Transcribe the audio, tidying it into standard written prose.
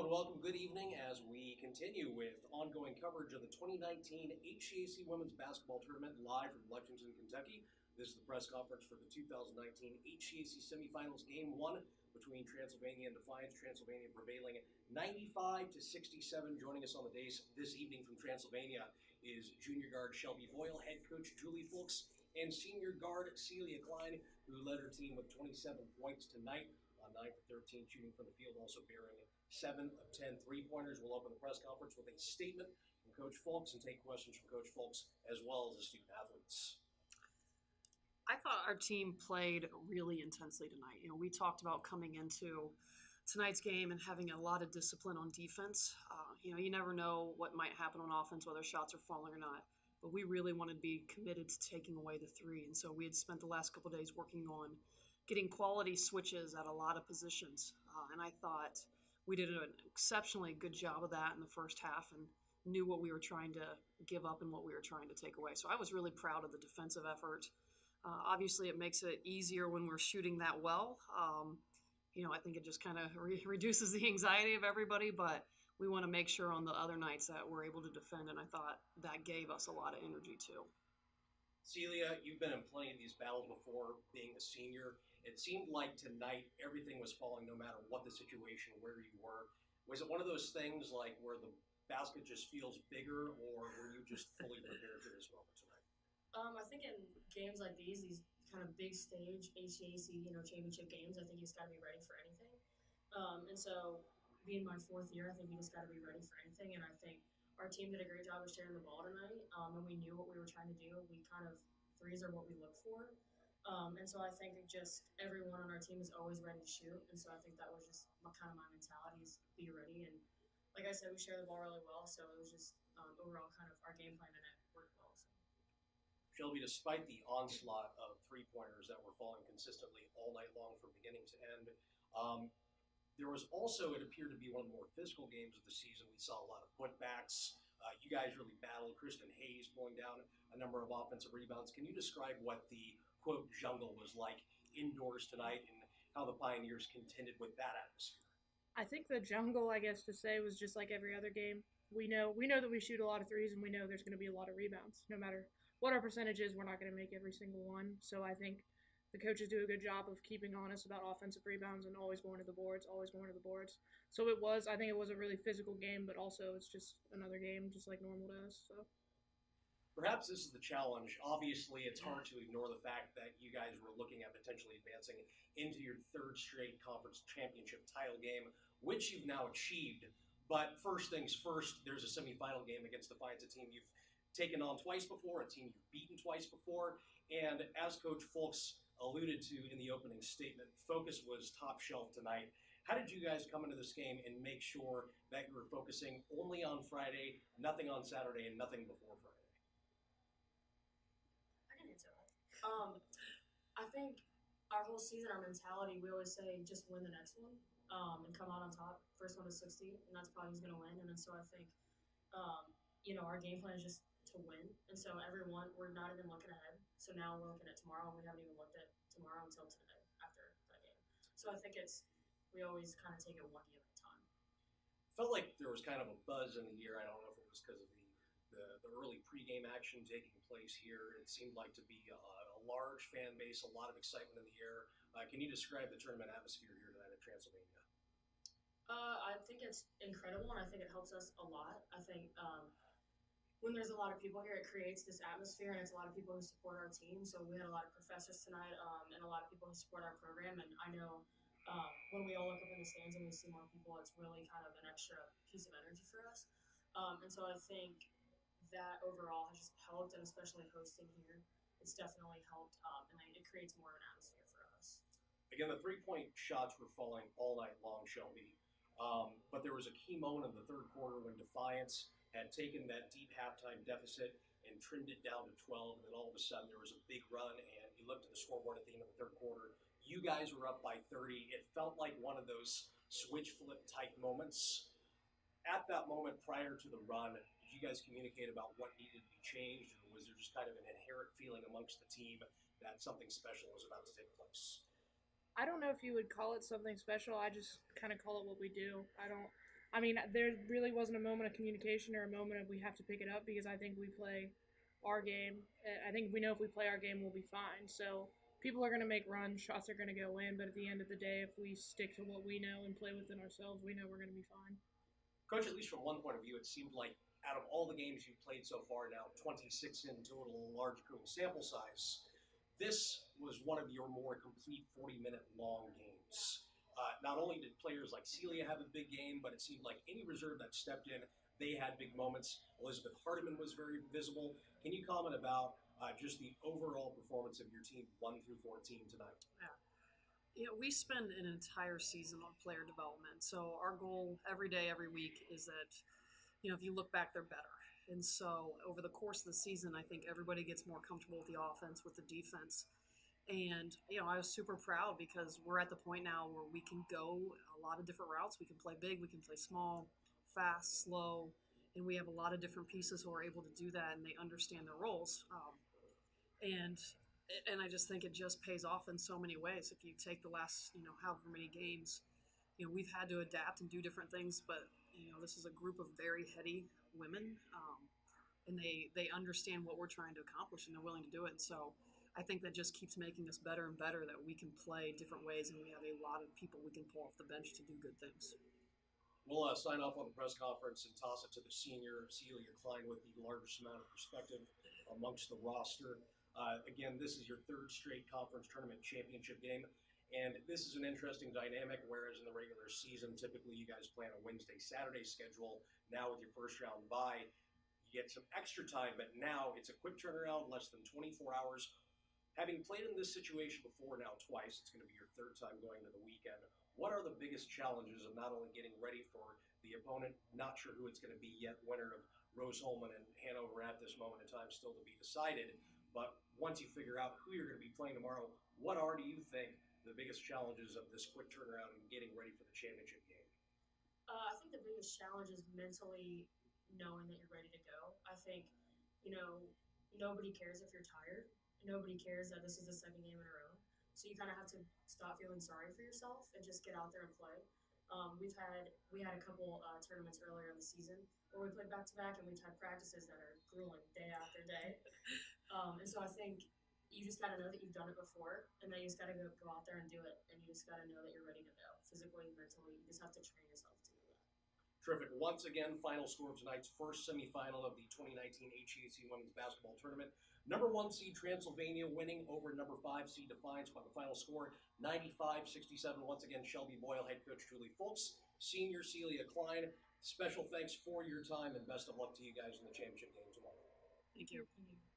and welcome. Good evening as we continue with ongoing coverage of the 2019 HCAC Women's Basketball Tournament live from Lexington, Kentucky. This is the press conference for the 2019 HCAC Semifinals Game 1 between Transylvania and Defiance. Transylvania prevailing 95-67. Joining us on the dais this evening from Transylvania is junior guard Shelby Boyle, head coach Juli Fulks, and senior guard Celia Kline, who led her team with 27 points tonight. 9 for 13 shooting from the field, also bearing 7 of 10 three-pointers. We'll open the press conference with a statement from Coach Fulks and take questions from Coach Fulks as well as the student athletes. I thought our team played really intensely tonight. We talked about coming into tonight's game and having a lot of discipline on defense. You never know what might happen on offense, whether shots are falling or not. But we really wanted to be committed to taking away the three. And so we had spent the last couple of days working on getting quality switches at a lot of positions. And I thought we did an exceptionally good job of that in the first half and knew what we were trying to give up and what we were trying to take away. So I was really proud of the defensive effort. Obviously, it makes it easier when we're shooting that well. I think it just kind of reduces the anxiety of everybody, but we want to make sure on the other nights that we're able to defend, and I thought that gave us a lot of energy too. Celia, you've been in plenty of these battles before, being a senior. It seemed like tonight everything was falling no matter what the situation, where you were. Was it one of those things like where the basket just feels bigger, or were you just fully prepared for this moment tonight? I think in games like these kind of big stage HCAC, championship games, I think you just got to be ready for anything. And so being my fourth year, I think you just got to be ready for anything. And I think our team did a great job of sharing the ball tonight, and we knew what we were trying to do. We kind of, threes are what we look for. And so I think just everyone on our team is always ready to shoot. And so I think that was just kind of my mentality, is be ready. And like I said, we shared the ball really well. So it was just overall kind of our game plan, and it worked well. So. Shelby, despite the onslaught of three-pointers that were falling consistently all night long from beginning to end, there was also, it appeared to be one of the more physical games of the season. We saw a lot of putbacks. You guys really battled. Kristen Hayes pulling down a number of offensive rebounds. Can you describe what the, quote, jungle was like indoors tonight and how the Pioneers contended with that atmosphere? I think the jungle, I guess to say, was just like every other game. We know that we shoot a lot of threes, and we know there's going to be a lot of rebounds. No matter what our percentage is, we're not going to make every single one. So I think the coaches do a good job of keeping honest about offensive rebounds and always going to the boards. So I think it was a really physical game, but also it's just another game, just like normal to us. So. Perhaps this is the challenge. Obviously, it's hard to ignore the fact that you guys were looking at potentially advancing into your third straight conference championship title game, which you've now achieved. But first things first, there's a semifinal game against Defiance, a team you've taken on twice before, a team you've beaten twice before. And as Coach Fulks alluded to in the opening statement, focus was top shelf tonight. How did you guys come into this game and make sure that you were focusing only on Friday, nothing on Saturday, and nothing before Friday? I can answer that. I think our whole season, our mentality, we always say just win the next one and come out on top. First one to 60, and that's probably who's going to win. And then so I think, our game plan is just to win. And so we're not even looking ahead. So now we're looking at tomorrow, and we haven't even looked at tomorrow until today after that game. So I think we always kind of take it one game at a time. Felt like there was kind of a buzz in the air. I don't know if it was because of the early pregame action taking place here. It seemed like to be a large fan base, a lot of excitement in the air. Can you describe the tournament atmosphere here tonight at Transylvania? I think it's incredible, and I think it helps us a lot. I think when there's a lot of people here, it creates this atmosphere, and it's a lot of people who support our team. So we had a lot of professors tonight and a lot of people who support our program. And I know when we all look up in the stands and we see more people, it's really kind of an extra piece of energy for us. And so I think that overall has just helped, and especially hosting here, it's definitely helped, and it creates more of an atmosphere for us. Again, the three-point shots were falling all night long, Shelby. But there was a key moment in the third quarter when Defiance had taken that deep halftime deficit and trimmed it down to 12, and then all of a sudden there was a big run, and you looked at the scoreboard at the end of the third quarter. You guys were up by 30. It felt like one of those switch flip type moments. At that moment prior to the run, did you guys communicate about what needed to be changed, or was there just kind of an inherent feeling amongst the team that something special was about to take place? I don't know if you would call it something special. I just kind of call it what we do. I mean, there really wasn't a moment of communication or a moment of we have to pick it up because I think we play our game. I think we know if we play our game, we'll be fine. So people are going to make runs, shots are going to go in, but at the end of the day, if we stick to what we know and play within ourselves, we know we're going to be fine. Coach, at least from one point of view, it seemed like out of all the games you've played so far now, 26 in total, large sample size, this was one of your more complete 40-minute long games. Not only did players like Celia have a big game, but it seemed like any reserve that stepped in, they had big moments. Elizabeth Hardiman was very visible. Can you comment about just the overall performance of your team 1 through 14 tonight? Yeah. We spend an entire season on player development. So our goal every day, every week is that, if you look back, they're better. And so over the course of the season, I think everybody gets more comfortable with the offense, with the defense. And, I was super proud because we're at the point now where we can go a lot of different routes. We can play big, we can play small, fast, slow, and we have a lot of different pieces who are able to do that, and they understand their roles. And I just think it just pays off in so many ways. If you take the last, however many games, we've had to adapt and do different things, but, this is a group of very heady women, and they understand what we're trying to accomplish, and they're willing to do it. And so I think that just keeps making us better and better, that we can play different ways, and we have a lot of people we can pull off the bench to do good things. We'll sign off on the press conference and toss it to the senior, Celia Kline, with the largest amount of perspective amongst the roster. Again, this is your third straight conference tournament championship game, and this is an interesting dynamic, whereas in the regular season, typically you guys play on a Wednesday-Saturday schedule. Now with your first round bye, you get some extra time, but now it's a quick turnaround, less than 24 hours. Having played in this situation before now twice, it's going to be your third time going to the weekend. What are the biggest challenges of not only getting ready for the opponent, not sure who it's going to be yet, winner of Rose-Hulman and Hanover at this moment in time still to be decided, but once you figure out who you're going to be playing tomorrow, what are, do you think, the biggest challenges of this quick turnaround and getting ready for the championship game? I think the biggest challenge is mentally knowing that you're ready to go. I think, nobody cares if you're tired. Nobody cares that this is the second game in a row. So you kind of have to stop feeling sorry for yourself and just get out there and play. We had a couple tournaments earlier in the season where we played back to back, and we've had practices that are grueling day after day. And so I think you just got to know that you've done it before, and then you just got to go out there and do it, and you just got to know that you're ready to go physically, mentally. You just have to train yourself to do that. Terrific. Once again, final score of tonight's first semifinal of the 2019 HCAC Women's Basketball Tournament. Number 1 seed Transylvania winning over number 5 seed Defiance by the final score 95-67. Once again, Shelby, Boyle, head coach Juli, Fulks, senior Celia Kline. Special thanks for your time and best of luck to you guys in the championship game tomorrow. Thank you. Thank you.